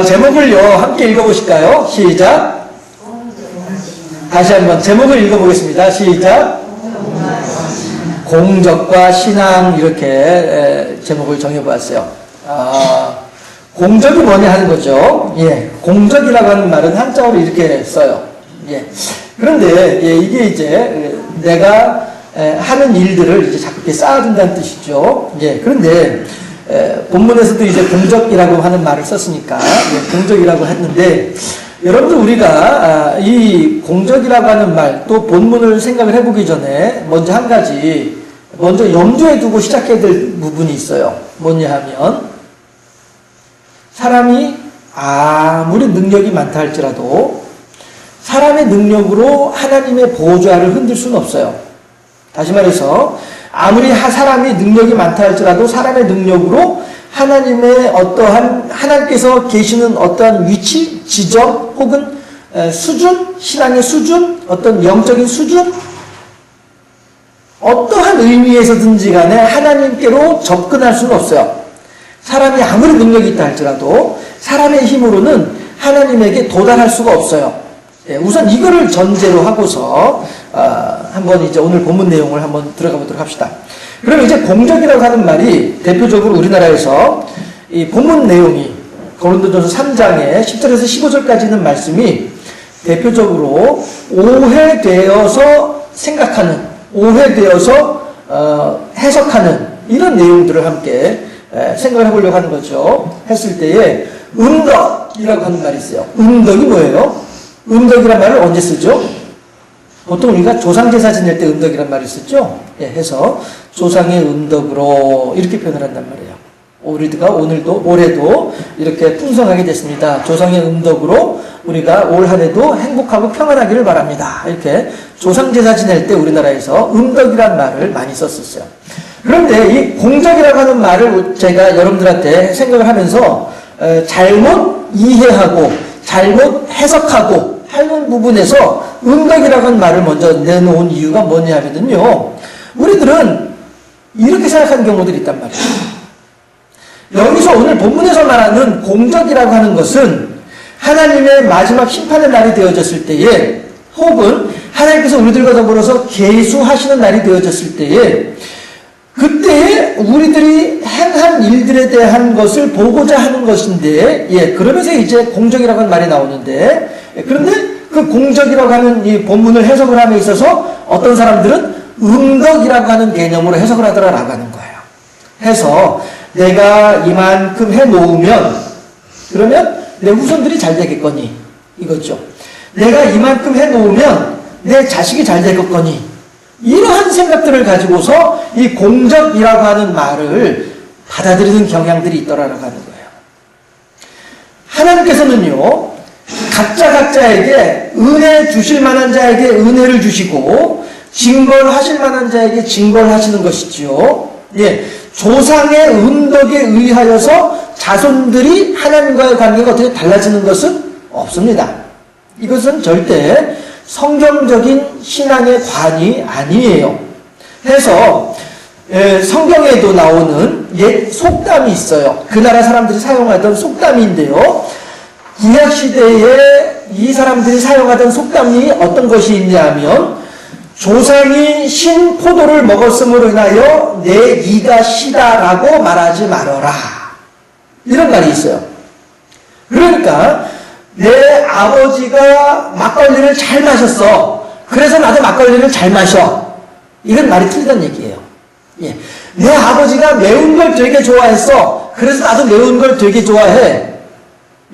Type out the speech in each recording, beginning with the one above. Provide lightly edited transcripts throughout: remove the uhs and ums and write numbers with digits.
제목을요, 함께 읽어보실까요? 시작. 다시 한번 제목을 읽어보겠습니다. 시작. 공적과 신앙, 이렇게 제목을 정해보았어요. 공적이 뭐냐 하는 거죠. 예, 공적이라고 하는 말은 한자어로 이렇게 써요. 예. 그런데 이게 이제 내가 하는 일들을 이제 자꾸 이렇게 쌓아둔다는 뜻이죠. 예. 그런데 본문에서도 이제 공적이라고 하는 말을 썼으니까 공적이라고 했는데, 여러분들 우리가 이 공적이라고 하는 말, 또 본문을 생각을 해보기 전에 먼저 한 가지 먼저 염두에 두고 시작해야 될 부분이 있어요. 뭐냐 하면, 사람이 아무리 능력이 많다 할지라도 사람의 능력으로 하나님의 보좌를 흔들 수는 없어요. 다시 말해서 아무리 사람이 능력이 많다 할지라도 사람의 능력으로 하나님의 어떠한, 하나님께서 계시는 어떠한 위치, 지점, 혹은 수준, 신앙의 수준, 어떤 영적인 수준, 어떠한 의미에서든지 간에 하나님께로 접근할 수는 없어요. 사람이 아무리 능력이 있다 할지라도 사람의 힘으로는 하나님에게 도달할 수가 없어요. 우선 이거를 전제로 하고서 한번 이제 오늘 본문 내용을 한번 들어가 보도록 합시다. 그럼 이제 공적이라고 하는 말이 대표적으로 우리나라에서 이 본문 내용이 고린도전서 3장의 10절에서 15절까지 있는 말씀이 대표적으로 오해되어서 생각하는, 오해되어서 해석하는 이런 내용들을 함께 생각을 해보려고 하는 거죠. 했을 때에 음덕이라고 하는 말이 있어요. 음덕이 뭐예요? 음덕이란 말을 언제 쓰죠? 보통 우리가 조상제사 지낼 때 음덕이란 말을 쓰죠. 예, 해서 조상의 음덕으로 이렇게 표현을 한단 말이에요. 우리가 오늘도 올해도 이렇게 풍성하게 됐습니다. 조상의 음덕으로 우리가 올 한 해도 행복하고 평안하기를 바랍니다. 이렇게 조상제사 지낼 때 우리나라에서 음덕이란 말을 많이 썼었어요. 그런데 이 공적이라고 하는 말을 제가 여러분들한테 생각을 하면서 잘못 이해하고 잘못 해석하고 하는 부분에서 음덕이라고 하는 말을 먼저 내놓은 이유가 뭐냐 하면요, 우리들은 이렇게 생각하는 경우들이 있단 말이에요. 여기서 오늘 본문에서 말하는 공적이라고 하는 것은 하나님의 마지막 심판의 날이 되어졌을 때에, 혹은 하나님께서 우리들과 더불어서 계수하시는 날이 되어졌을 때에, 그때 우리들이 행한 일들에 대한 것을 보고자 하는 것인데, 그러면서 이제 공적이라고 하는 말이 나오는데, 그런데 그 공적이라고 하는 이 본문을 해석을 함에 있어서 어떤 사람들은 음덕이라고 하는 개념으로 해석을 하더라라고 하는 거예요. 해서 내가 이만큼 해놓으면, 그러면 내 후손들이 잘 되겠거니, 이거죠. 내가 이만큼 해놓으면 내 자식이 잘 되겠거니, 이러한 생각들을 가지고서 이 공적이라고 하는 말을 받아들이는 경향들이 있더라라고 하는 거예요. 하나님께서는요, 각자에게 은혜 주실 만한 자에게 은혜를 주시고 징벌하실 만한 자에게 징벌하시는 것이지요. 예, 조상의 음덕에 의하여서 자손들이 하나님과의 관계가 어떻게 달라지는 것은 없습니다. 이것은 절대 성경적인 신앙의 관이 아니에요. 해서 성경에도 나오는 옛 속담이 있어요. 그 나라 사람들이 사용하던 속담인데요, 구약시대에 이 사람들이 사용하던 속담이 어떤 것이 있냐면, 조상이 신 포도를 먹었음으로 인하여 내 이가 시다라고 말하지 말아라, 이런 말이 있어요. 그러니까 내 아버지가 막걸리를 잘 마셨어, 그래서 나도 막걸리를 잘 마셔, 이런 말이 틀리다는 얘기예요. 예. 내 아버지가 매운 걸 되게 좋아했어, 그래서 나도 매운 걸 되게 좋아해,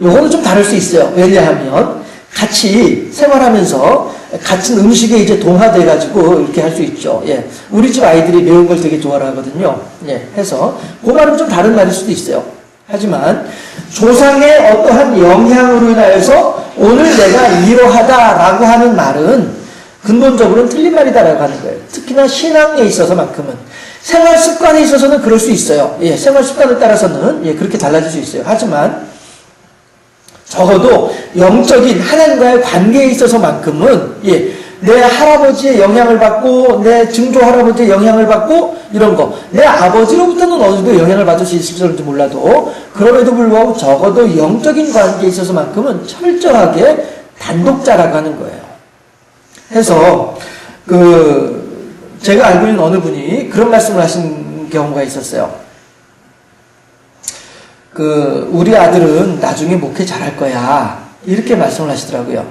요거는 좀 다를 수 있어요. 왜냐하면 같이 생활하면서 같은 음식에 이제 동화돼가지고 이렇게 할 수 있죠. 예. 우리 집 아이들이 매운 걸 되게 좋아하거든요. 예. 해서 그 말은 좀 다른 말일 수도 있어요. 하지만 조상의 어떠한 영향으로 인하여서 오늘 내가 이러하다라고 하는 말은 근본적으로는 틀린 말이다라고 하는 거예요. 특히나 신앙에 있어서만큼은. 생활 습관에 있어서는 그럴 수 있어요. 예. 생활 습관에 따라서는 그렇게 달라질 수 있어요. 하지만 적어도 영적인 하나님과의 관계에 있어서만큼은 내 할아버지의 영향을 받고, 내 증조 할아버지의 영향을 받고, 이런 거. 내 아버지로부터는 어느 정도 영향을 받을 수 있을지 몰라도, 그럼에도 불구하고 적어도 영적인 관계에 있어서만큼은 철저하게 단독자라고 하는 거예요. 해서, 제가 알고 있는 어느 분이 그런 말씀을 하신 경우가 있었어요. 우리 아들은 나중에 목회 잘할 거야. 이렇게 말씀을 하시더라고요.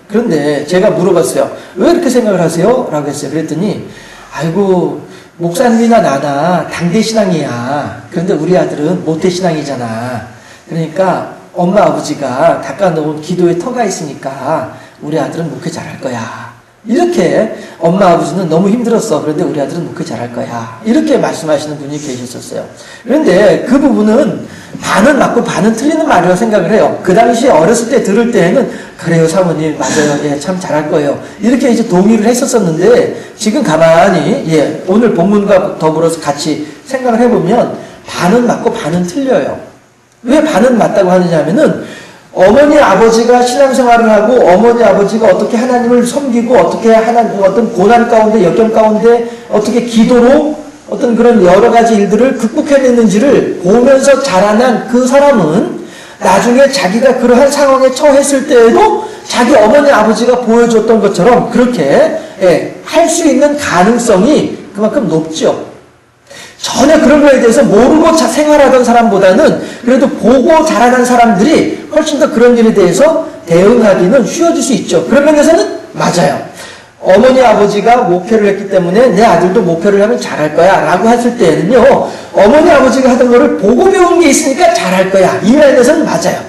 그런데 제가 물어봤어요. 왜 이렇게 생각을 하세요? 라고 했어요. 그랬더니, 아이고, 목사님이나 나나 당대신앙이야. 그런데 우리 아들은 모태신앙이잖아. 그러니까 엄마 아버지가 닦아놓은 기도의 터가 있으니까 우리 아들은 목회 잘할 거야. 이렇게 엄마 아버지는 너무 힘들었어. 그런데 우리 아들은 목회 잘할 거야. 이렇게 말씀하시는 분이 계셨었어요. 그런데 그 부분은 반은 맞고 반은 틀리는 말이라고 생각을 해요. 그 당시에 어렸을 때 들을 때에는 그래요 사모님 맞아요. 예, 참 잘할 거예요. 이렇게 이제 동의를 했었었는데 지금 가만히 오늘 본문과 더불어서 같이 생각을 해보면 반은 맞고 반은 틀려요. 왜 반은 맞다고 하느냐면은 어머니 아버지가 신앙생활을 하고 어머니 아버지가 어떻게 하나님을 섬기고 어떻게 어떤 고난 가운데 역경 가운데 어떻게 기도로 어떤 그런 여러 가지 일들을 극복해냈는지를 보면서 자라난 그 사람은 나중에 자기가 그러한 상황에 처했을 때에도 자기 어머니 아버지가 보여줬던 것처럼 그렇게 할 수 있는 가능성이 그만큼 높죠. 전혀 그런 거에 대해서 모르고 생활하던 사람보다는 그래도 보고 자라난 사람들이 훨씬 더 그런 일에 대해서 대응하기는 쉬워질 수 있죠. 그런 면에서는 맞아요. 어머니 아버지가 목표를 했기 때문에 내 아들도 목표를 하면 잘할 거야 라고 했을 때는요, 어머니 아버지가 하던 거를 보고 배운 게 있으니까 잘할 거야, 이 면에서는 맞아요.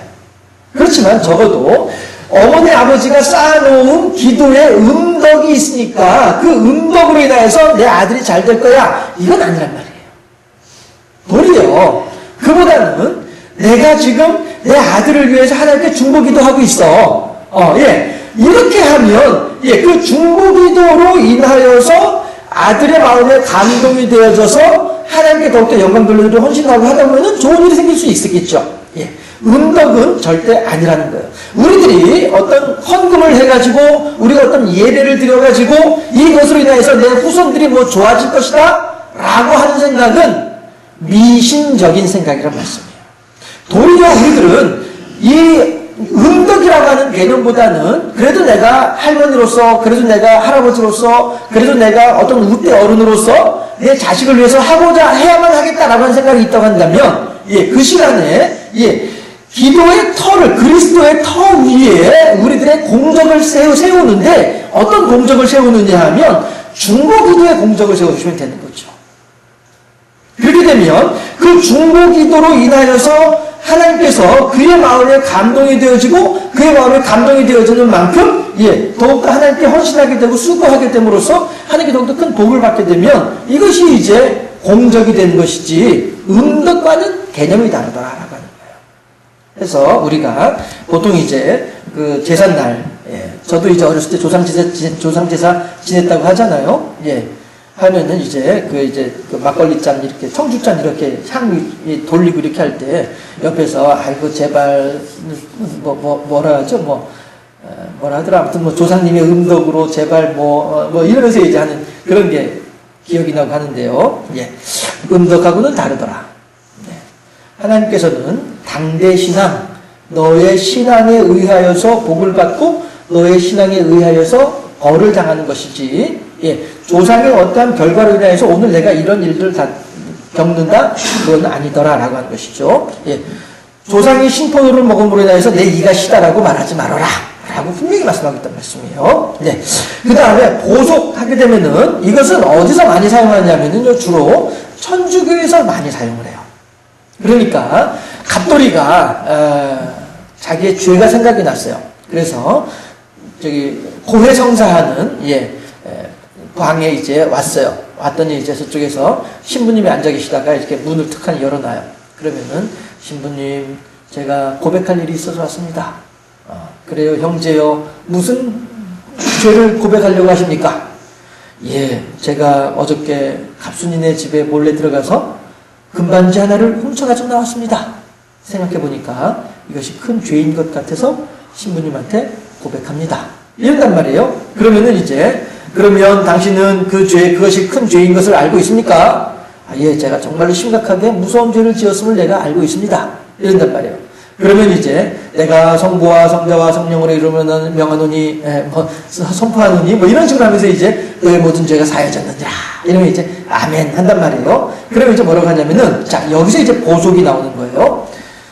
그렇지만 적어도 어머니 아버지가 쌓아놓은 기도의 음덕이 있으니까 그 음덕으로 인하여서 내 아들이 잘 될 거야, 이건 아니란 말이에요. 도리어 그보다는 내가 지금 내 아들을 위해서 하나님께 중보기도 하고 있어. 이렇게 하면 그 중보기도로 인하여서 아들의 마음에 감동이 되어져서 하나님께 더욱더 영광 돌려드리고 헌신하고 하다 보면 좋은 일이 생길 수 있겠죠. 음덕은 절대 아니라는 거예요. 우리들이 어떤 헌금을 해가지고 우리가 어떤 예배를 드려가지고 이것으로 인해서 내 후손들이 뭐 좋아질 것이다 라고 하는 생각은 미신적인 생각이란 말씀이에요. 도리어 우리들은 이 음덕이라고 하는 개념보다는 그래도 내가 할머니로서, 그래도 내가 할아버지로서, 그래도 내가 어떤 우대 어른으로서 내 자식을 위해서 해야만 하겠다라고 하는 생각이 있다고 한다면, 그 시간에, 기도의 터를, 그리스도의 터 위에 우리들의 공적을 세우는데, 어떤 공적을 세우느냐 하면, 중보기도의 공적을 세워주시면 되는 거죠. 그렇게 되면, 그 중보기도로 인하여서 하나님께서 그의 마음에 감동이 되어지고 그의 마음에 감동이 되어지는 만큼 더욱더 하나님께 헌신하게 되고 수고하게 됨으로써 하나님께 더욱더 큰 복을 받게 되면 이것이 이제 공적이 되는 것이지 음덕과는 개념이 다르다라고 하는 거예요. 그래서 우리가 보통 이제 그 제삿날 저도 이제 어렸을 때 조상제사 지냈다고 하잖아요. 하면은 이제 그 막걸리잔 이렇게 청주잔 이렇게 향 돌리고 이렇게 할 때 옆에서 아이고 제발 뭐라 하죠 뭐라 하더라 아무튼 뭐 조상님의 음덕으로 제발 뭐 이러면서 이제 하는 그런 게 기억이 나고 하는데요. 음덕하고는 다르더라. 하나님께서는 당대 신앙 너의 신앙에 의하여서 복을 받고 너의 신앙에 의하여서 벌을 당하는 것이지 조상의 어떠한 결과로 인해서 오늘 내가 이런 일들을 다 겪는다? 그건 아니더라 라고 하는 것이죠. 조상이 신포도를 먹음으로 인해서 내 이가 시다라고 말하지 말아라 라고 분명히 말씀하고 있단 말씀이에요. 그 다음에 보속하게 되면은 이것은 어디서 많이 사용하냐면요, 주로 천주교에서 많이 사용을 해요. 그러니까 갑돌이가 자기의 죄가 생각이 났어요. 그래서 고해성사하는 방에 이제 왔어요. 왔더니 이제 저쪽에서 신부님이 앉아 계시다가 이렇게 문을 툭하니 열어놔요. 그러면은 신부님 제가 고백할 일이 있어서 왔습니다. 그래요 형제요 무슨 죄를 고백하려고 하십니까? 제가 어저께 갑순이네 집에 몰래 들어가서 금반지 하나를 훔쳐가지고 나왔습니다. 생각해보니까 이것이 큰 죄인 것 같아서 신부님한테 고백합니다. 이런단 말이에요. 그러면은 이제, 그러면 당신은 그 죄, 그것이 큰 죄인 것을 알고 있습니까? 아, 예, 제가 정말로 심각하게 무서운 죄를 지었음을 내가 알고 있습니다. 이런단 말이에요. 그러면 이제 내가 성부와 성자와 성령으로 이루면 명하노니, 선포하노니, 뭐 이런 식으로 하면서 이제 너의 모든 죄가 사해졌느니라. 이러면 이제 아멘 한단 말이에요. 그러면 이제 뭐라고 하냐면은, 자, 여기서 이제 보속이 나오는 거예요.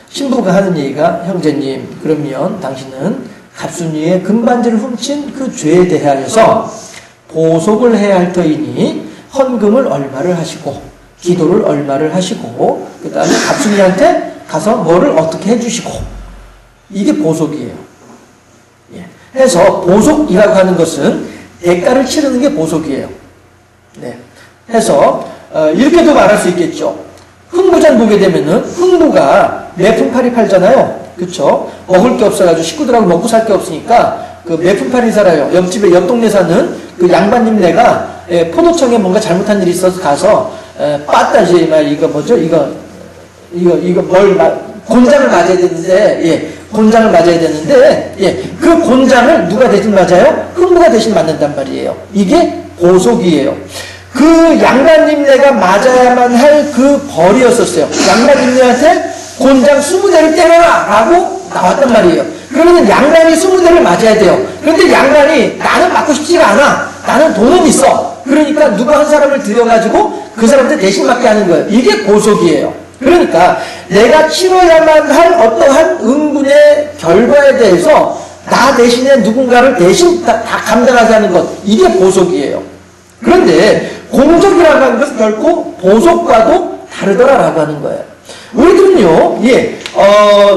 신부가 하는 얘기가, 형제님, 그러면 당신은 갑순이의 금반지를 훔친 그 죄에 대하여서 보속을 해야 할 터이니 헌금을 얼마를 하시고 기도를 얼마를 하시고 그 다음에 갑순이한테 가서 뭐를 어떻게 해주시고, 이게 보속이에요. 예. 해서 보속이라고 하는 것은 대가를 치르는 게 보속이에요. 네. 해서 이렇게도 말할 수 있겠죠. 흥부전 보게 되면은 흥부가 매품팔이 팔잖아요. 그쵸? 먹을 게 없어가지고 식구들하고 먹고 살 게 없으니까 그 매품팔이 살아요. 옆집에 옆 동네 사는 그 양반님네가 포도청에 뭔가 잘못한 일이 있어서 가서 빠따지 이거 뭐죠? 곤장을 맞아야 되는데, 예, 곤장을 맞아야 되는데, 예, 그 곤장을 누가 대신 맞아요? 흥부가 대신 맞는단 말이에요. 이게 보속이에요. 그 양반님네가 맞아야만 할 그 벌이었었어요. 양반님네한테 곤장 20대를 때려라! 라고 나왔단 말이에요. 그러면 양반이 20대를 맞아야 돼요. 그런데 양반이 나는 맞고 싶지가 않아. 나는 돈은 있어. 그러니까 누가 한 사람을 들여가지고 그 사람한테 대신 맞게 하는 거예요. 이게 보속이에요. 그러니까 내가 치러야만 할 어떠한 응분의 결과에 대해서 나 대신에 누군가를 대신 다 감당하게 하는 것, 이게 보속이에요. 그런데 공적이라고 하는 것은 결코 보속과도 다르더라라고 하는 거예요. 우리들은요, 예,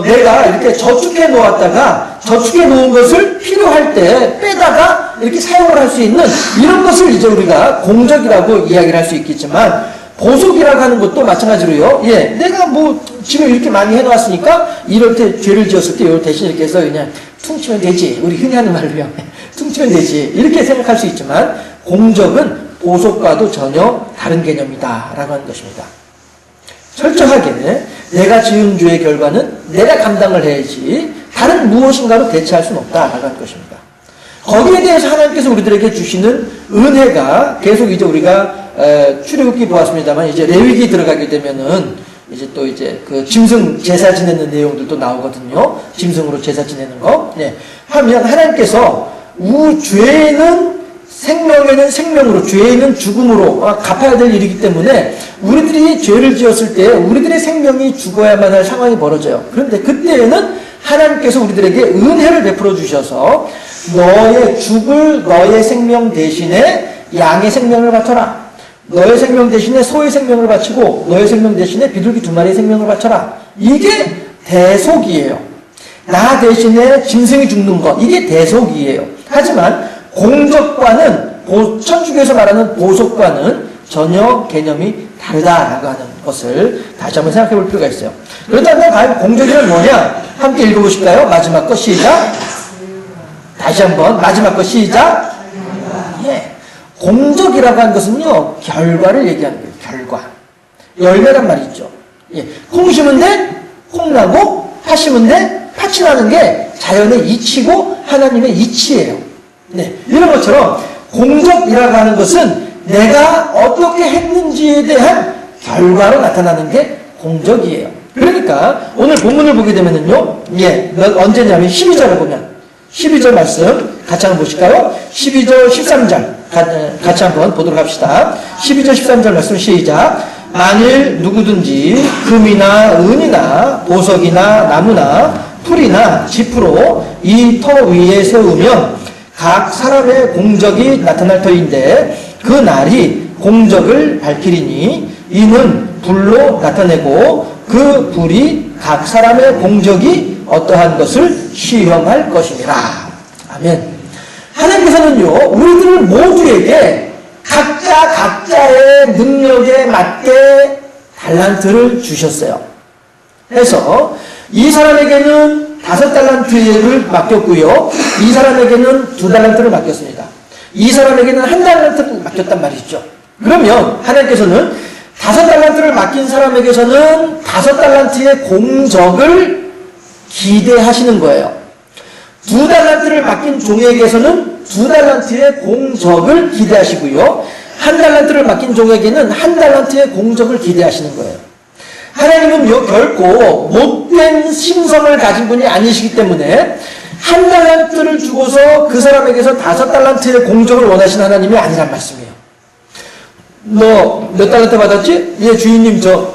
내가 이렇게 저축해 놓았다가 저축해 놓은 것을 필요할 때 빼다가 이렇게 사용을 할 수 있는 이런 것을 이제 우리가 공적이라고 이야기를 할 수 있겠지만, 보속이라고 하는 것도 마찬가지로요, 예, 내가 뭐 지금 이렇게 많이 해놨으니까 이럴 때 죄를 지었을 때 이걸 대신 이렇게 해서 그냥 퉁치면 되지. 우리 흔히 하는 말로요. 퉁치면 되지. 이렇게 생각할 수 있지만, 공적은 보속과도 전혀 다른 개념이다 라고 하는 것입니다. 철저하게 내가 지은 죄의 결과는 내가 감당을 해야지 다른 무엇인가로 대체할 수는 없다라고 하는 것입니다. 거기에 대해서 하나님께서 우리들에게 주시는 은혜가 계속 이제 우리가 출애굽기 보았습니다만, 이제 레위기 들어가게 되면은 이제 또 이제 그 짐승 제사 지내는 내용들도 나오거든요. 짐승으로 제사 지내는 거. 네. 하면 하나님께서 죄는 생명에는 생명으로, 죄는 죽음으로 갚아야 될 일이기 때문에 우리들이 죄를 지었을 때 우리들의 생명이 죽어야만 할 상황이 벌어져요. 그런데 그때에는 하나님께서 우리들에게 은혜를 베풀어 주셔서 너의 죽을 너의 생명 대신에 양의 생명을 바쳐라. 너의 생명 대신에 소의 생명을 바치고 너의 생명 대신에 비둘기 2마리의 생명을 바쳐라. 이게 대속이에요. 나 대신에 짐승이 죽는 것, 이게 대속이에요. 하지만 공적과는, 천주교에서 말하는 보속과는 전혀 개념이 다르다라고 하는 것을 다시 한번 생각해 볼 필요가 있어요. 그렇다면 과연 공적이란 뭐냐? 함께 읽어보실까요? 마지막 거 시작. 다시 한번 마지막 거 시작. 예. 공적이라고 하는 것은요, 결과를 얘기하는 거예요. 결과. 열매란 말이죠. 예. 콩 심은 데 콩 나고, 팥 심은 데 팥이 나는 게 자연의 이치고 하나님의 이치예요. 네, 이런 것처럼 공적이라고 하는 것은 내가 어떻게 했는지에 대한 결과로 나타나는 게 공적이에요. 그러니까 오늘 본문을 보게 되면은요, 예, 언제냐면 12절을 보면 12절 말씀 같이 한번 보실까요? 12절 13절 같이 한번 보도록 합시다. 12절 13절 말씀 시작. 만일 누구든지 금이나 은이나 보석이나 나무나 풀이나 짚으로 이 터 위에 세우면 각 사람의 공적이 나타날 터인데 그 날이 공적을 밝히리니 이는 불로 나타내고 그 불이 각 사람의 공적이 어떠한 것을 시험할 것이니라. 아멘. 하나님께서는요, 우리들 모두에게 각자의 능력에 맞게 달란트를 주셨어요. 그래서 이 사람에게는 5달란트를 맡겼고요. 이 사람에게는 2달란트를 맡겼습니다. 이 사람에게는 1달란트를 맡겼단 말이죠. 그러면 하나님께서는 5달란트를 맡긴 사람에게서는 5달란트의 공적을 기대하시는 거예요. 2달란트를 맡긴 종에게서는 2달란트의 공적을 기대하시고요. 1달란트를 맡긴 종에게는 1달란트의 공적을 기대하시는 거예요. 하나님은 결코 못된 심성을 가진 분이 아니시기 때문에 1달란트를 주고서 그 사람에게서 5달란트의 공적을 원하시는 하나님이 아니란 말씀이에요. 너 몇 달란트 받았지? 예, 주인님 저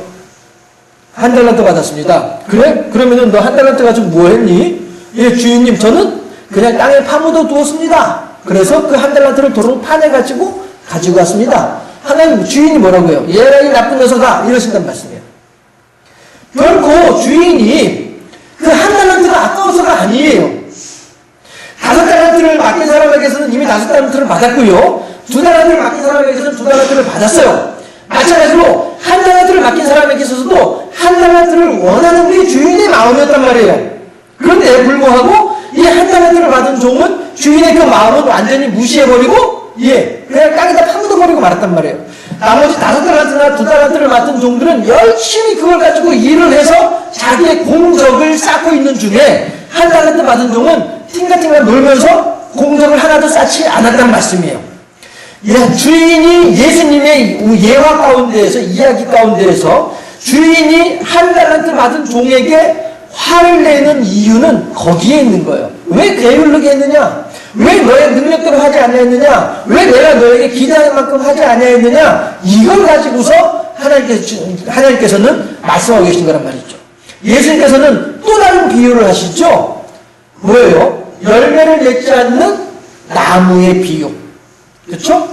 1달란트 받았습니다. 그래? 그러면은 너 1달란트 가지고 뭐 했니? 예, 주인님 저는 그냥 땅에 파묻어 두었습니다. 그래서 그 1달란트를 도로 파내가지고 가지고 왔습니다. 하나님 주인이 뭐라고요? 얘라 이 나쁜 녀석아 이러신단 말씀이에요. 결코 주인이 그 1달란트가 아까워서가 아니에요. 5달란트를 맡긴 사람에게서는 이미 5달란트를 받았고요. 2달란트를 맡긴 사람에게서는 2달란트를 받았어요. 마찬가지로 1달란트를 맡긴 사람에게서도 1달란트를 원하는 게 주인의 마음이었단 말이에요. 그런데 불구하고 이 1달란트를 받은 종은 주인의 그 마음을 완전히 무시해버리고 그냥 땅에다 파묻어버리고 말았단 말이에요. 나머지 5달란트나 2달란트를 맡은 종들은 열심히 그걸 가지고 일을 해서 자기의 공적을 쌓고 있는 중에 1달란트 받은 종은 팅가팅가 놀면서 공적을 하나도 쌓지 않았단 말씀이에요. 주인이 예수님의 예화 가운데에서 이야기 가운데에서 주인이 1달란트 받은 종에게 화를 내는 이유는 거기에 있는 거예요. 왜 게으르게 했느냐? 왜 너의 능력대로 하지 않았느냐? 왜 내가 너에게 기대하는 만큼 하지 않았느냐? 이걸 가지고서 하나님께서는 말씀하고 계신 거란 말이죠. 예수님께서는 또 다른 비유를 하시죠. 뭐예요? 열매를 맺지 않는 나무의 비유. 그렇죠?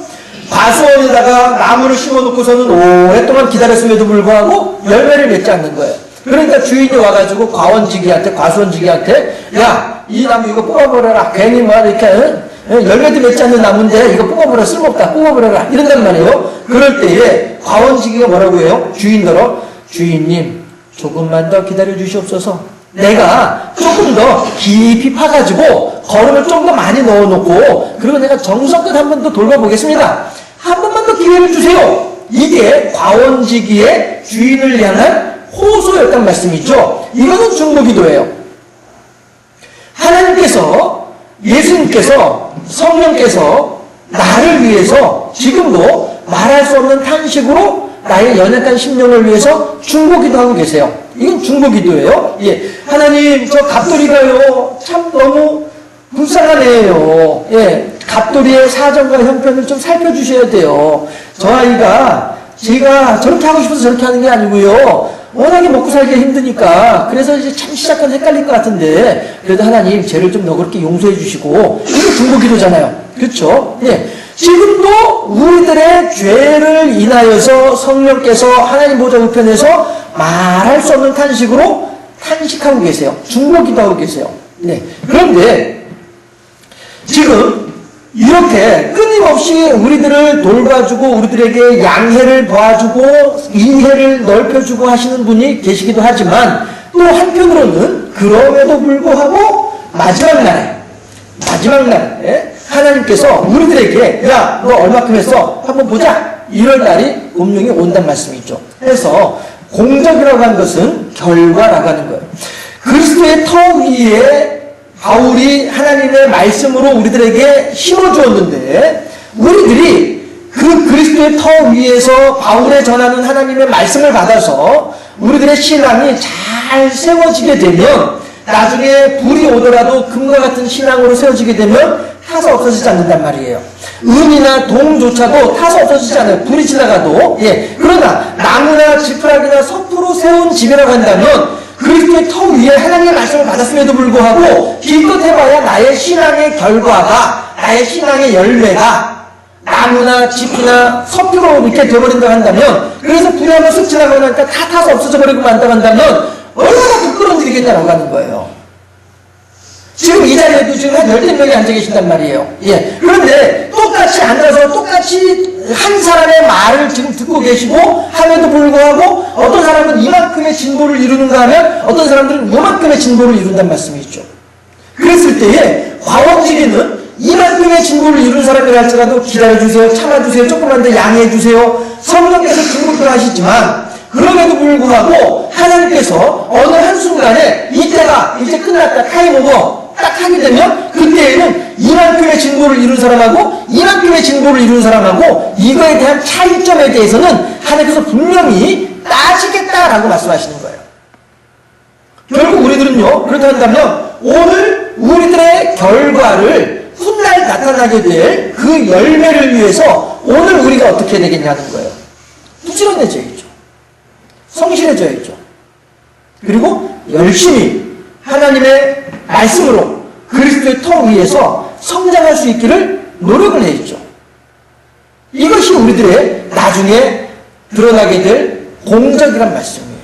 과수원에다가 나무를 심어놓고서는 오랫동안 기다렸음에도 불구하고 열매를 맺지 않는 거예요. 그러니까 주인이 와가지고 과수원지기한테 야, 이 나무 이거 뽑아버려라. 괜히 뭐 이렇게 열매도 맺지 않는 나무인데 이거 뽑아버려. 쓸모없다. 뽑아버려라. 이런단 말이에요. 그럴 때에 과원지기가 뭐라고 해요? 주인더러 주인님 조금만 더 기다려 주시옵소서. 내가 조금 더 깊이 파가지고 거름을 좀 더 많이 넣어놓고 그리고 내가 정성껏 한 번 더 돌봐보겠습니다. 한 번만 더 기회를 주세요. 이게 과원지기의 주인을 향한 호소였단 말씀이죠. 이거는 중보기도예요. 하나님께서 예수님께서 성령께서 나를 위해서 지금도 말할 수 없는 탄식으로 나의 연약한 심령을 위해서 중보기도하고 계세요. 이건 중보기도예요. 하나님 저 갑돌이가요 참 너무 불쌍한 애예요. 갑돌이의 사정과 형편을 좀 살펴주셔야 돼요. 저 아이가 제가 저렇게 하고 싶어서 저렇게 하는 게 아니고요. 워낙에 먹고 살기가 힘드니까 그래서 이제 참 시작은 헷갈릴 것 같은데 그래도 하나님 죄를 좀 너그럽게 용서해 주시고 이게 중보기도잖아요. 그렇죠? 지금도 우리들의 죄를 인하여서 성령께서 하나님 보좌 우편에서 말할 수 없는 탄식으로 탄식하고 계세요. 중보기도하고 계세요. 그런데 지금 이렇게 끊임없이 우리들을 돌봐주고 우리들에게 양해를 봐주고 이해를 넓혀주고 하시는 분이 계시기도 하지만 또 한편으로는 그럼에도 불구하고 마지막 날에 하나님께서 우리들에게 야, 너 얼마큼 했어? 한번 보자. 이럴 날이 분명히 온단 말씀이죠. 그래서 공적이라고 하는 것은 결과라고 하는 거예요. 그리스도의 터 위에 바울이 하나님의 말씀으로 우리들에게 심어주었는데 우리들이 그 그리스도의 터 위에서 바울에 전하는 하나님의 말씀을 받아서 우리들의 신앙이 잘 세워지게 되면 나중에 불이 오더라도 금과 같은 신앙으로 세워지게 되면 타서 없어지지 않는단 말이에요. 은이나 동조차도 타서 없어지지 않아요. 불이 지나가도. 그러나 나무나 지푸라기나 섭으로 세운 집이라고 한다면 그리스도의 터 위에 하나님의 말씀을 받았음에도 불구하고 기껏 해봐야 나의 신앙의 결과가 나의 신앙의 열매가 나무나 짚이나 섭으로 이렇게 되어버린다고 한다면 그래서 불이 한번 쓱 지나가고 나니까 다 타서 없어져 버리고 만다고 한다면 얼마나 부끄러운 일이겠냐라고 하는 거예요. 지금 이 자리에도 지금 한 14명이 앉아 계신단 말이에요. 그런데 똑같이 앉아서 똑같이 한 사람의 말을 지금 듣고 계시고 함에도 불구하고 어떤 사람은 이만큼의 진보를 이루는가 하면 어떤 사람들은 요만큼의 진보를 이룬단 말씀이죠. 그랬을 때에 과원지기는 이만큼의 진보를 이룬 사람이라 할지라도 기다려주세요. 참아주세요. 조금만 더 양해해주세요. 성령께서 중보를 하시지만 그럼에도 불구하고 하나님께서 어느 한순간에 이때가 이제 끝났다. 타임 오버. 딱 하게 되면 그때에는 이만큼의 진보를 이룬 사람하고 이만큼의 진보를 이룬 사람하고 이거에 대한 차이점에 대해서는 하나님께서 분명히 따지겠다라고 말씀하시는 거예요. 결국 우리들은요, 그렇게 한다면 오늘 우리들의 결과를 훗날 나타나게 될 그 열매를 위해서 오늘 우리가 어떻게 되겠냐는 거예요. 부지런해져야죠. 성실해져야죠. 그리고 열심히 하나님의 말씀으로 그리스도의 터 위에서 성장할 수 있기를 노력을 해야죠. 이것이 우리들의 나중에 드러나게 될 공적이란 말씀이에요.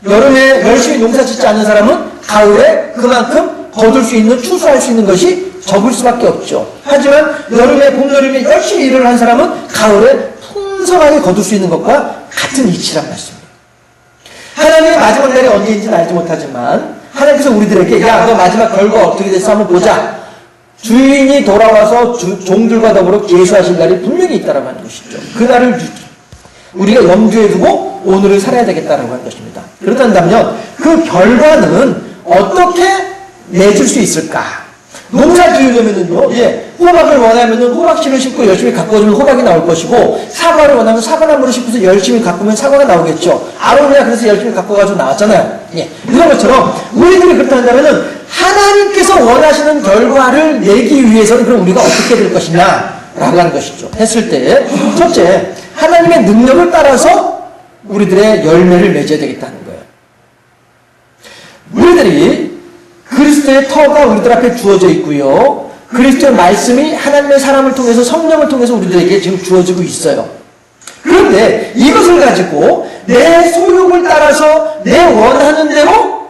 여름에 열심히 농사 짓지 않는 사람은 가을에 그만큼 거둘 수 있는, 추수할 수 있는 것이 적을 수밖에 없죠. 하지만 여름에, 봄, 여름에 열심히 일을 한 사람은 가을에 풍성하게 거둘 수 있는 것과 같은 이치란 말씀이에요. 하나님의 마지막 날이 언제인지는 알지 못하지만 하나님께서 우리들에게 야, 너 마지막 결과 어떻게 됐어? 한번 보자. 주인이 돌아와서 종들과 더불어 계수하실 날이 분명히 있다라고 하는 것이죠. 그 날을 우리가 염두에 두고 오늘을 살아야 되겠다라고 하는 것입니다. 그렇다면 그 결과는 어떻게 맺을 수 있을까? 농사 지으려면은요, 호박을 원하면은 호박씨를 심고 열심히 가꿔주면 호박이 나올 것이고, 사과를 원하면 사과나무를 심고서 열심히 가꾸면 사과가 나오겠죠. 아로니아 그래서 열심히 가꿔가지고 나왔잖아요. 이런 것처럼 우리들이 그렇다 한다면은 하나님께서 원하시는 결과를 내기 위해서는 그럼 우리가 어떻게 될 것이냐라고 하는 것이죠. 했을 때 첫째, 하나님의 능력을 따라서 우리들의 열매를 맺어야 되겠다는 거예요. 우리들이 그리스도의 터가 우리들 앞에 주어져 있고요. 그리스도의 말씀이 하나님의 사람을 통해서 성령을 통해서 우리들에게 지금 주어지고 있어요. 그런데 이것을 가지고 내 소욕을 따라서 내 원하는 대로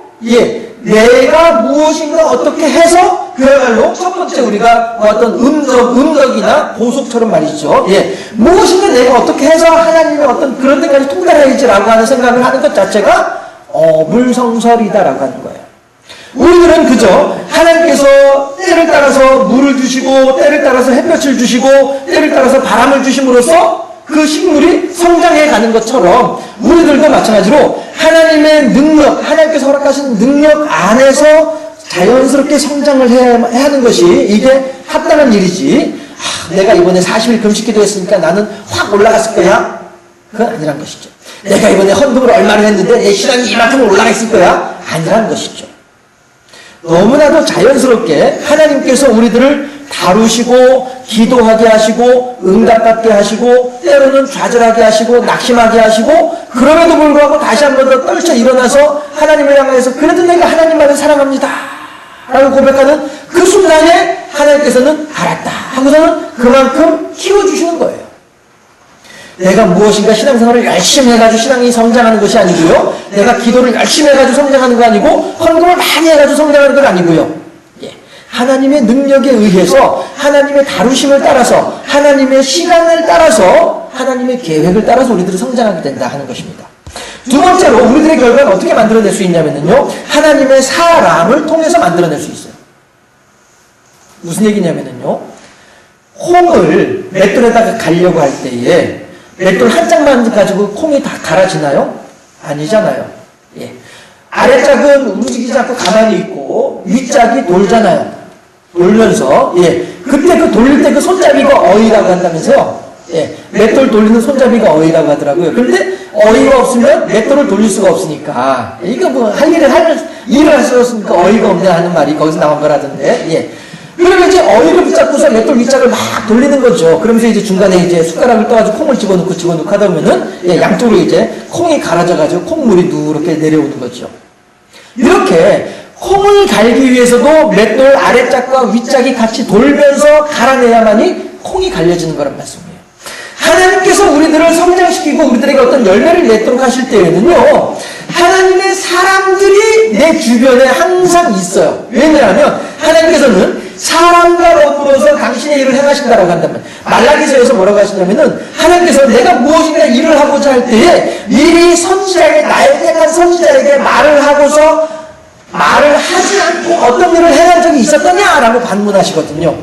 내가 무엇인가 어떻게 해서 그야말로 첫 번째 우리가 어떤 음덕이나 보석처럼 말이죠. 무엇인가 내가 어떻게 해서 하나님의 어떤 그런 데까지 통달해야지라고 하는 생각을 하는 것 자체가 어불성설이다라고 하는 거예요. 우리들은 그저 하나님께서 때를 따라서 물을 주시고 때를 따라서 햇볕을 주시고 때를 따라서 바람을 주심으로써 그 식물이 성장해 가는 것처럼 우리들도 마찬가지로 하나님의 능력, 하나님께서 허락하신 능력 안에서 자연스럽게 성장을 해야 하는 것이 이게 합당한 일이지, 내가 이번에 40일 금식기도 했으니까 나는 확 올라갔을 거야? 그건 아니란 것이죠. 내가 이번에 헌금을 얼마를 했는데 내 신앙이 이만큼 올라가 있을 거야? 아니란 것이죠. 너무나도 자연스럽게 하나님께서 우리들을 다루시고 기도하게 하시고 응답받게 하시고 때로는 좌절하게 하시고 낙심하게 하시고 그럼에도 불구하고 다시 한 번 더 떨쳐 일어나서 하나님을 향해서 그래도 내가 하나님만을 사랑합니다 라고 고백하는 그 순간에 하나님께서는 알았다 하고서는 그만큼 키워주시는 거예요. 내가 무엇인가 신앙생활을 열심히 해가지고 신앙이 성장하는 것이 아니고요. 내가 기도를 열심히 해가지고 성장하는 거 아니고 헌금을 많이 해가지고 성장하는 건 아니고요. 하나님의 능력에 의해서 하나님의 다루심을 따라서 하나님의 시간을 따라서 하나님의 계획을 따라서 우리들은 성장하게 된다 하는 것입니다. 두 번째로 우리들의 결과는 어떻게 만들어낼 수 있냐면요. 하나님의 사람을 통해서 만들어낼 수 있어요. 무슨 얘기냐면요. 콩을 맷돌에다가 갈려고 할 때에 맷돌 한 짝만 가지고 콩이 다 갈아지나요? 아니잖아요. 아래짝은 움직이지 않고 가만히 있고 윗짝이 돌잖아요. 돌면서 그때 그 돌릴 때 그 손잡이가 어이라고 한다면서요. 맷돌 돌리는 손잡이가 어이라고 하더라고요. 그런데 어이가 없으면 맷돌을 돌릴 수가 없으니까 이거 뭐 일을 할 수 없으니까 어이가 없네 하는 말이 거기서 나온 거라던데. 그러면 이제 어이를 붙잡고서 맷돌 윗짝을 막 돌리는 거죠. 그러면서 이제 중간에 이제 숟가락을 떠가지고 콩을 집어넣고 하다 보면은 양쪽으로 이제 콩이 갈아져가지고 콩물이 누렇게 내려오는 거죠. 이렇게 콩을 갈기 위해서도 맷돌 아래짝과 윗짝이 같이 돌면서 갈아내야만이 콩이 갈려지는 거란 말씀이에요. 하나님께서 우리들을 성장시키고 우리들에게 어떤 열매를 맺도록 하실 때에는요, 하나님의 사람들이 내 주변에 항상 있어요. 왜냐하면 하나님께서는 사람과 더불어서 당신의 일을 행하신다라고 한다면, 말라기서에서 뭐라고 하시냐면은 하나님께서 내가 무엇인가 일을 하고자 할 때에 미리 선지자에게, 나의 택한 선지자에게 말을 하고서 말을 하지 않고 어떤 일을 행한 적이 있었더냐라고 반문하시거든요.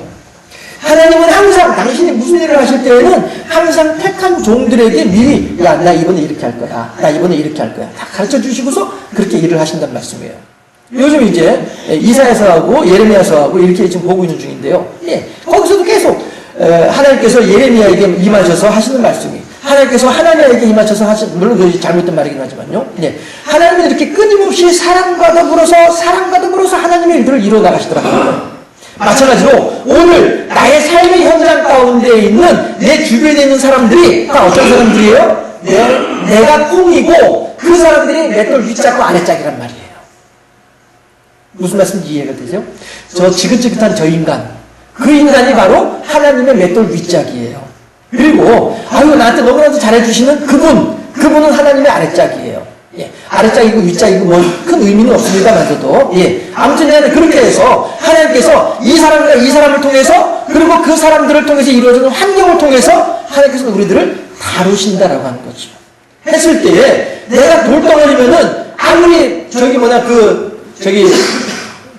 하나님은 항상 당신이 무슨 일을 하실 때에는 항상 택한 종들에게 미리 나 이번에 이렇게 할 거야, 나 이번에 이렇게 할 거야 다 가르쳐 주시고서 그렇게 일을 하신다는 말씀이에요. 요즘 이제 이사야서하고 예레미야서하고 이렇게 지금 보고 있는 중인데요. 예, 거기서도 계속 하나님께서 예레미야에게 임하셔서 하시는 말씀이, 하나님께서 하나님에게 임하셔서 하시는, 물론 그것이 잘못된 말이긴 하지만요. 예, 하나님은 이렇게 끊임없이 사랑과 더불어서 하나님의 일들을 이루어 나가시더라고요. 마찬가지로 오늘 나의 삶의 현장 가운데 있는 내 주변에 있는 사람들이 다 어떤 사람들이에요? 내가 꿈이고 그 사람들이 맷돌 윗짝과 아랫짝이란 말이에요. 무슨 말씀인지 이해가 되세요? 저 지긋지긋한 저 인간, 그 인간이 바로 하나님의 맷돌 윗짝이에요. 그리고 아유 나한테 너무나도 잘해주시는 그분은 하나님의 아랫짝이에요. 예, 아랫짝이고 윗짝이고 뭐 큰 의미는 없습니다만서도, 예, 아무튼 그렇게 해서 하나님께서 이 사람과 이 사람을 통해서, 그리고 그 사람들을 통해서 이루어지는 환경을 통해서 하나님께서 우리들을 다루신다라고 하는 거죠. 했을 때에 내가 돌덩어리면은 아무리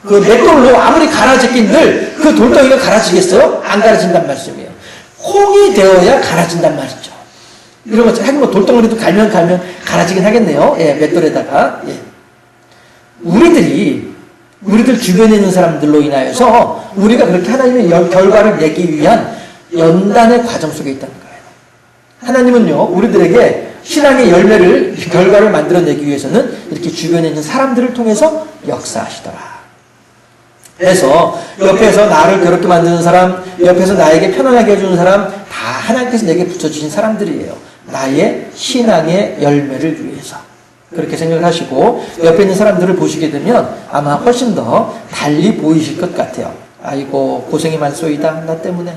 그 맷돌로 아무리 갈아제낀들 그 돌덩이가 갈아지겠어요? 안 갈아진단 말씀이에요. 콩이 되어야 갈아진단 말이죠. 이런 것, 하긴 뭐 돌덩어리도 갈면 갈아지긴 하겠네요. 예, 맷돌에다가. 예. 우리들 주변에 있는 사람들로 인하여서 우리가 그렇게 하나님의 결과를 내기 위한 연단의 과정 속에 있다는 거예요. 하나님은요, 우리들에게 신앙의 결과를 만들어내기 위해서는 이렇게 주변에 있는 사람들을 통해서 역사하시더라. 그래서 옆에서 나를 괴롭게 만드는 사람, 옆에서 나에게 편안하게 해주는 사람, 다 하나님께서 내게 붙여주신 사람들이에요. 나의 신앙의 열매를 위해서. 그렇게 생각을 하시고 옆에 있는 사람들을 보시게 되면 아마 훨씬 더 달리 보이실 것 같아요. 아이고 고생이 많소이다 나 때문에.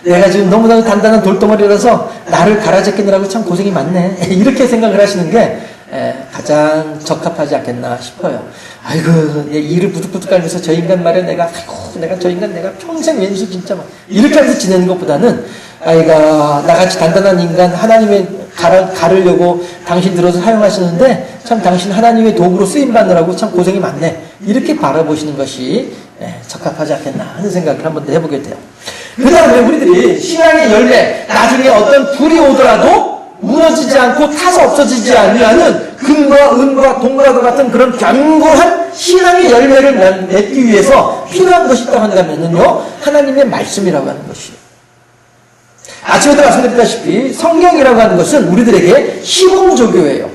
내가 지금 너무나도 단단한 돌덩어리라서 나를 갈아제끼느라고 참 고생이 많네. 이렇게 생각을 하시는 게 가장 적합하지 않겠나 싶어요. 아이고 이를 부득부득 깔면서 저 인간 말이야 내가 저 인간 내가 평생 왼수 진짜 막 이렇게 하면서 지내는 것보다는 아이가 나같이 단단한 인간 하나님의 가르려고 당신 들어서 사용하시는데 참 당신 하나님의 도구로 쓰임받느라고 참 고생이 많네. 이렇게 바라보시는 것이 적합하지 않겠나 하는 생각을 한번 더 해보게 돼요. 그 다음에 우리들이 신앙의 열매, 나중에 어떤 불이 오더라도 무너지지 않고 타서 없어지지 않는 금과 은과 동과도 같은 그런 견고한 신앙의 열매를 맺기 위해서 필요한 것이 있다고 한다면요, 하나님의 말씀이라고 하는 것이에요. 아침에도 말씀드렸다시피 성경이라고 하는 것은 우리들에게 시범조교예요.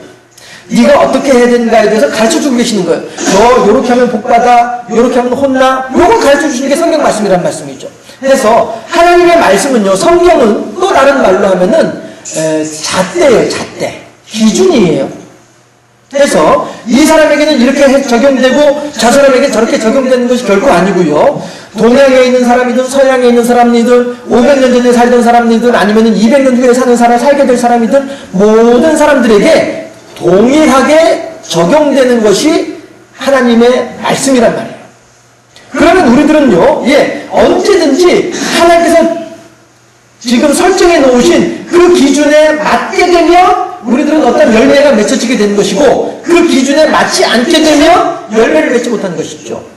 네가 어떻게 해야 되는가에 대해서 가르쳐주고 계시는 거예요. 너 요렇게 하면 복받아, 요렇게 하면 혼나, 요걸 가르쳐주시는 게 성경 말씀이라는 말씀이죠. 그래서 하나님의 말씀은요, 성경은 또 다른 말로 하면은 잣대예요. 잣대. 기준이에요. 그래서 이 사람에게는 이렇게 적용되고 저 사람에게 저렇게 적용되는 것이 결코 아니고요. 동양에 있는 사람이든 서양에 있는 사람이든 500년 전에 살던 사람이든 아니면 200년 후에 살게 될 사람이든 모든 사람들에게 동일하게 적용되는 것이 하나님의 말씀이란 말이에요. 그러면 우리들은요, 언제든지 하나님께서 지금 설정해 놓으신 그 기준에 맞게 되면 우리들은 어떤 열매가 맺혀지게 되는 것이고, 그 기준에 맞지 않게 되면 열매를 맺지 못하는 것이죠.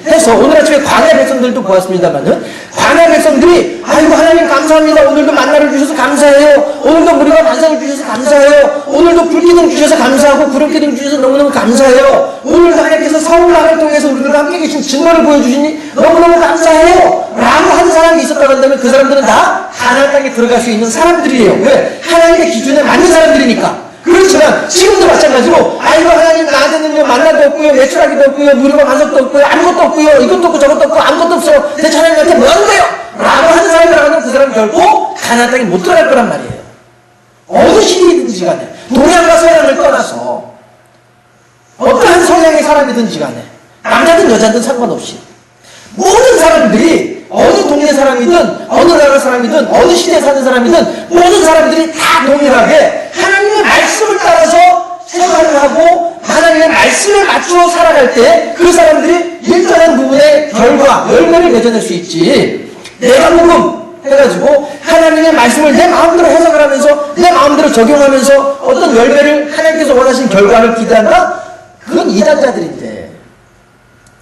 해서 오늘 아침에 광야 백성들도 보았습니다만은, 광야 백성들이 아이고 하나님 감사합니다. 오늘도 만나를 주셔서 감사해요. 오늘도 무리가 만상을 주셔서 감사해요. 오늘도 불기둥 주셔서 감사하고 구름기둥 주셔서 너무너무 감사해요. 오늘도 하나님께서 서울나라를 통해서 우리들과 함께 계신 증거를 보여주시니 너무너무 감사해요. 라고 하는 사람이 있었다고 한다면 그 사람들은 다 가나안 땅에 들어갈 수 있는 사람들이에요. 왜? 하나님의 기준에 맞는 사람들이니까. 그렇지만 지금도 마찬가지로 아이고 하나님 나한테는요 만나도 없고요 매출하기도 없고요 무료가 반석도 없고요 아무것도 없고요 이것도 없고 저것도 없고 아무것도 없어 대체 하나님한테 뭐 하는 거예요? 라고 하는 사람이라면 그 사람은 결코 가나안 땅에 못 들어갈 거란 말이에요. 어느 시대이든지 간에 동양과 서양을 떠나서 어떠한 성향의 사람이든지 간에 남자든 여자든 상관없이 모든 사람들이 어느 동네 사람이든 어느 나라 사람이든 어느 시대에 사는 사람이든 모든 사람들이 다 동일하게 하나님의 말씀을 따라서 생활을 하고 하나님의 말씀에 맞추어 살아갈 때 그 사람들이 일정한 부분의 결과, 열매를 맺어낼 수 있지. 내가 복음 해가지고 하나님의 말씀을 내 마음대로 해석을 하면서 내 마음대로 적용하면서 어떤 열매를 하나님께서 원하신 결과를 기대한다? 그건 이단자들인데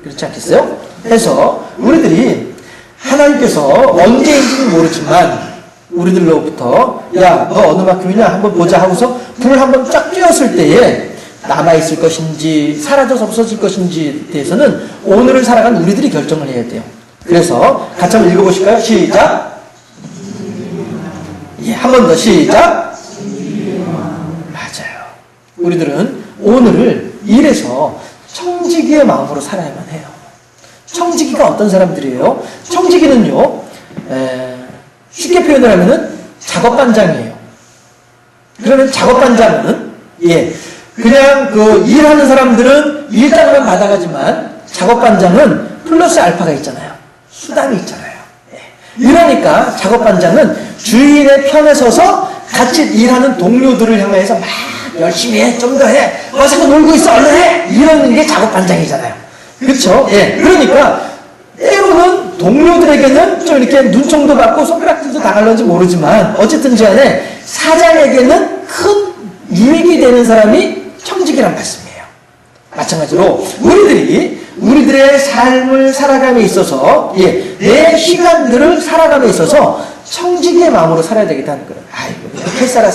그렇지 않겠어요? 그래서 우리들이 하나님께서 언제인지는 모르지만 우리들로부터 야 너 어느 만큼이냐 한번 보자 하고서 불을 한번 쫙 쬐었을 때에 남아있을 것인지 사라져서 없어질 것인지에 대해서는 오늘을 살아간 우리들이 결정을 해야 돼요. 그래서 같이 한번 읽어보실까요? 시작. 예, 한 번 더 시작. 맞아요. 우리들은 오늘을 이래서 청지기의 마음으로 살아야만 해요. 청지기가 어떤 사람들이에요? 청지기는요, 쉽게 표현을 하면은 작업반장이에요. 그러면 작업반장은, 그냥 일하는 사람들은 일당만 받아가지만 작업반장은 플러스 알파가 있잖아요. 수당이 있잖아요. 이러니까 작업반장은 주인의 편에 서서 같이 일하는 동료들을 향해서 막 열심히 해, 좀 더 해, 어서 놀고 있어, 얼른 해! 이러는 게 작업반장이잖아요. 그렇죠? 그러니까 때로는 동료들에게는 좀 이렇게 눈총도 받고 손가락질도 당할런지 모르지만 어쨌든 간에 사장에게는 큰 유익이 되는 사람이 청직이란 말씀이에요. 마찬가지로 우리들의 삶을 살아감에 있어서 내 시간들을 살아감에 있어서 청직의 마음으로 살아야 되겠다는 거예요. 아이고 이렇게 세라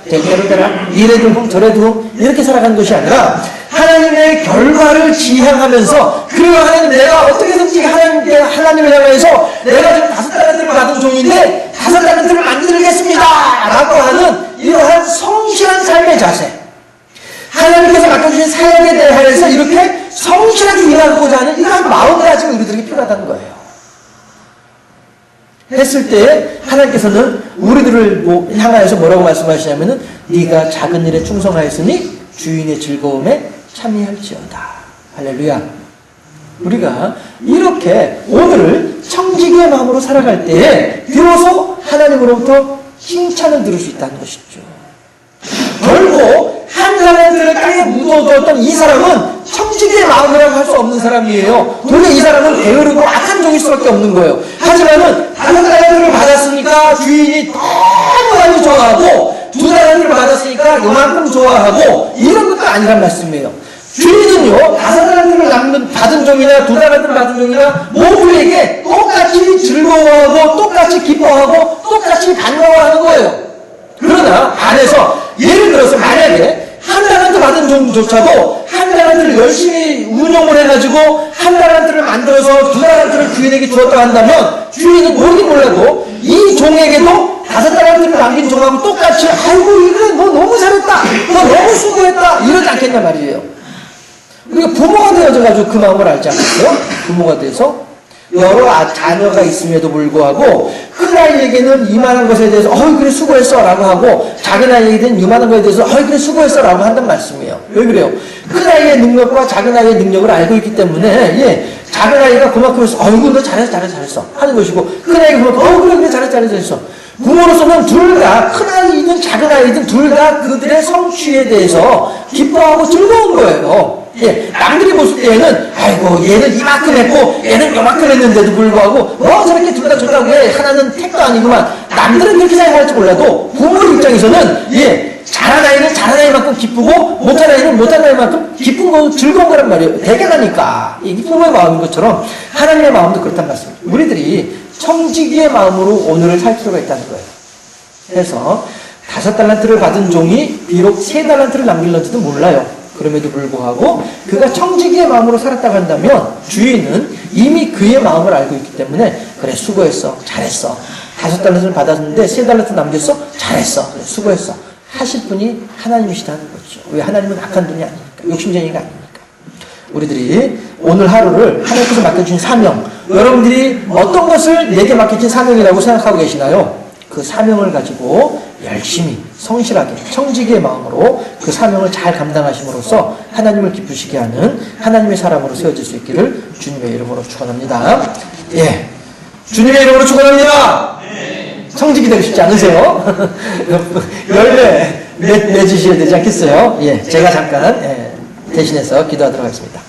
될 대로 되라 이래도 흠 저래도 이렇게 살아가는 것이 아니라 하나님의 결과를 지향하면서 그리고 하나님 내가 어떻게든지 하나님을 향해서 내가 지금 5달란트를 받은 종인데 5달란트를 만들겠습니다 라고 하는 이러한 성실한 삶의 자세, 하나님께서 맡겨주신 사역에 대해서 이렇게 성실하게 일하고자 하는 이러한 마음가짐이 우리들에게 필요하다는 거예요. 했을 때 하나님께서는 우리들을 향하여서 뭐라고 말씀하시냐면은 네가 작은 일에 충성하였으니 주인의 즐거움에 참여할지어다. 할렐루야. 우리가 이렇게 오늘을 청지기의 마음으로 살아갈 때에 비로소 하나님으로부터 칭찬을 들을 수 있다는 것이죠. 결국 한 달란트를 땅에 묻어두었던 이 사람은 청지기의 마음이라고 할 수 없는 사람이에요. 도대체 이 사람은 게으르고 악한 종일 수밖에 없는 거예요. 하지만은 5달란트를 받았으니까 주인이 너무 많이 좋아하고 2달란트를 받았으니까 요만큼 좋아하고 이런 것도 아니란 말씀이에요. 주인은요 5달란트를 받은 종이나 2달란트를 받은 종이나 모두에게 똑같이 즐거워하고 똑같이 기뻐하고 똑같이 반가워하는 거예요. 그러나 반해서 예를 들어서 만약에 1달란트 받은 종조차도 1달란트를 열심히 운용을 해가지고 1달란트를 만들어서 2달란트를 주인에게 주었다고 한다면 주인은 모르긴 몰라도 이 종에게도 5달란트를 남긴 종하고 똑같이 아이고 이거 너 너무 잘했다 너 너무 수고했다 이러지 않겠냐 말이에요. 우리가 부모가 되어져가지고 그 마음을 알지 않겠어요? 부모가 돼서 여러 자녀가 있음에도 불구하고 큰아이에게는 이만한 것에 대해서 그래 수고했어 라고 하고 작은아이에게는 이만한 것에 대해서 그래 수고했어 라고 한단 말씀이에요. 왜 그래요? 큰아이의 능력과 작은아이의 능력을 알고 있기 때문에 작은아이가 그만큼 해서 어이구 너 잘했어 하는 것이고 큰아이가 그만큼 그래 잘했어 부모로서는 둘 다 큰아이든 작은아이든 둘 다 그들의 성취에 대해서 기뻐하고 즐거운 거예요. 남들이 봤을 때에는 아이고 얘는 이만큼 했고 얘는 요만큼 했는데도 불구하고 저렇게 둘 다 좋다고 해 하나는 택도 아니구만 남들은 그렇게 생각할지 몰라도 부모 입장에서는 잘한 아이는 잘한 아이만큼 기쁘고 못한 아이는 못한 아이만큼 기쁜 거 즐거운 거란 말이에요. 대견하니까 이게 부모의 마음인 것처럼 하나님의 마음도 그렇단 말씀입니다. 우리들이 청지기의 마음으로 오늘을 살 필요가 있다는 거예요. 그래서 5달란트를 받은 종이 비록 3달란트를 남길런지도 몰라요. 그럼에도 불구하고 그가 청지기의 마음으로 살았다고 한다면 주인은 이미 그의 마음을 알고 있기 때문에 그래 수고했어 잘했어 5달란트를 받았는데 3달란트 남겼어 잘했어 그래 수고했어 하실 분이 하나님이시다는 거죠. 왜? 하나님은 악한 분이 아니니까 욕심쟁이가 아니니까. 우리들이 오늘 하루를 하나님께서 맡겨주신 사명, 여러분들이 어떤 것을 내게 맡겨진 사명이라고 생각하고 계시나요? 그 사명을 가지고 열심히 성실하게 청지기의 마음으로 그 사명을 잘 감당하심으로써 하나님을 기쁘시게 하는 하나님의 사람으로 세워질 수 있기를 주님의 이름으로 축원합니다. 주님의 이름으로 축원합니다. 청지기 되고 싶지 않으세요? 열매 맺으셔야 되지 않겠어요? 제가 잠깐 대신해서 기도하도록 하겠습니다.